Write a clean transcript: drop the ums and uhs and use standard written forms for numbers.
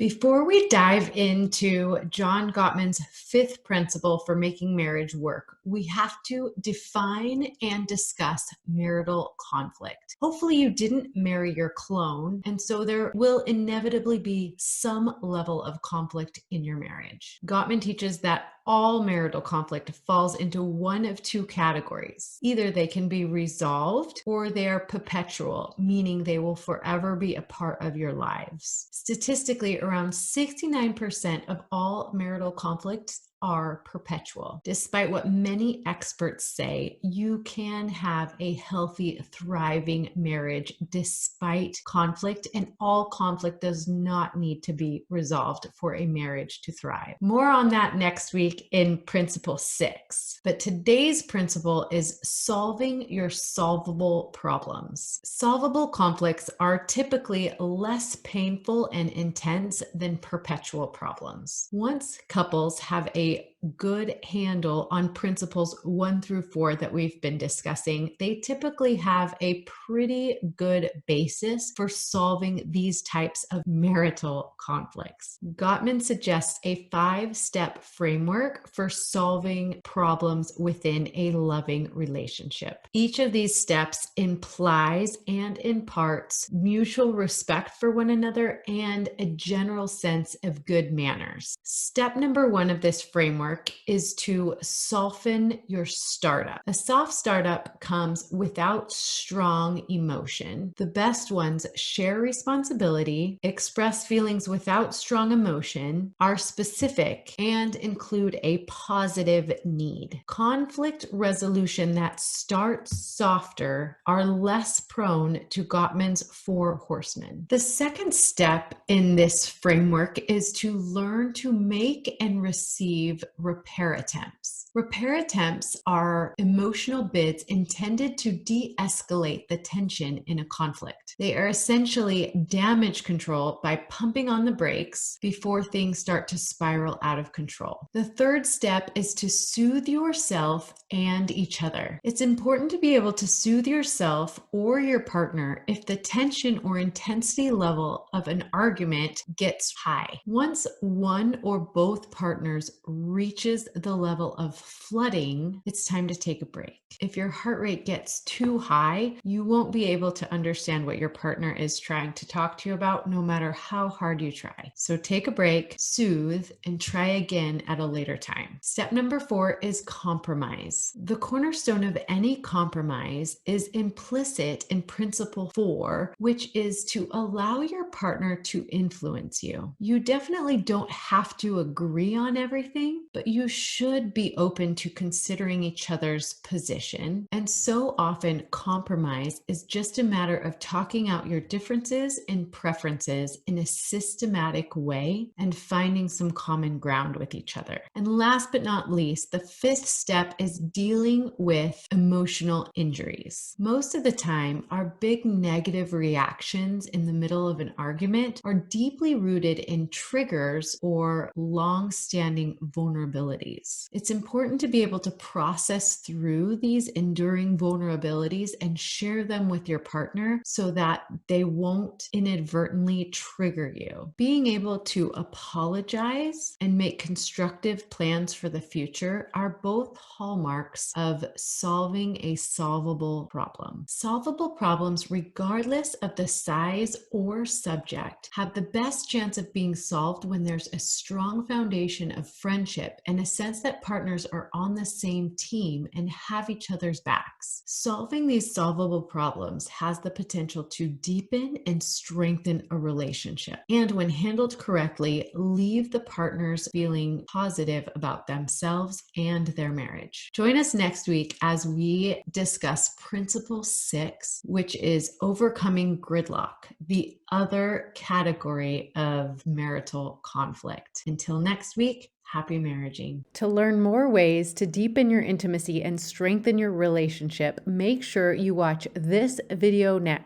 Before we dive into John Gottman's fifth principle for making marriage work, we have to define and discuss marital conflict. Hopefully, you didn't marry your clone, and so there will inevitably be some level of conflict in your marriage. Gottman teaches that all marital conflict falls into one of two categories. Either they can be resolved or they are perpetual, meaning they will forever be a part of your lives. Statistically, around 69% of all marital conflicts are perpetual. Despite what many experts say, you can have a healthy, thriving marriage despite conflict, and all conflict does not need to be resolved for a marriage to thrive. More on that next week in Principle 6. But today's principle is solving your solvable problems. Solvable conflicts are typically less painful and intense than perpetual problems. Once couples have a good handle on principles 1 through 4 that we've been discussing, they typically have a pretty good basis for solving these types of marital conflicts. Gottman suggests a 5-step framework for solving problems within a loving relationship. Each of these steps implies and imparts mutual respect for one another and a general sense of good manners. Step number 1 of this framework is to soften your startup. A soft startup comes without strong emotion. The best ones share responsibility, express feelings without strong emotion, are specific, and include a positive need. Conflict resolution that starts softer are less prone to Gottman's 4 horsemen. The second step in this framework is to learn to make and receive repair attempts. Repair attempts are emotional bids intended to de-escalate the tension in a conflict. They are essentially damage control by pumping on the brakes before things start to spiral out of control. The third step is to soothe yourself and each other. It's important to be able to soothe yourself or your partner if the tension or intensity level of an argument gets high. Once one or both partners reaches the level of flooding, it's time to take a break. If your heart rate gets too high, you won't be able to understand what your partner is trying to talk to you about, no matter how hard you try. So take a break, soothe, and try again at a later time. Step number 4 is compromise. The cornerstone of any compromise is implicit in principle 4, which is to allow your partner to influence you. You definitely don't have to agree on everything, but you should be open to considering each other's position. And so often, compromise is just a matter of talking out your differences and preferences in a systematic way and finding some common ground with each other. And last but not least, the 5th step is dealing with emotional injuries. Most of the time, our big negative reactions in the middle of an argument are deeply rooted in triggers or long-standing vulnerabilities. It's important to be able to process through these enduring vulnerabilities and share them with your partner so that they won't inadvertently trigger you. Being able to apologize and make constructive plans for the future are both hallmarks of solving a solvable problem. Solvable problems, regardless of the size or subject, have the best chance of being solved when there's a strong foundation of friendship and a sense that partners are on the same team and have each other's backs. Solving these solvable problems has the potential to deepen and strengthen a relationship, and when handled correctly, leave the partners feeling positive about themselves and their marriage. Join us next week as we discuss Principle 6, which is overcoming gridlock, the other category of marital conflict. Until next week, happy marriaging. To learn more ways to deepen your intimacy and strengthen your relationship, make sure you watch this video next.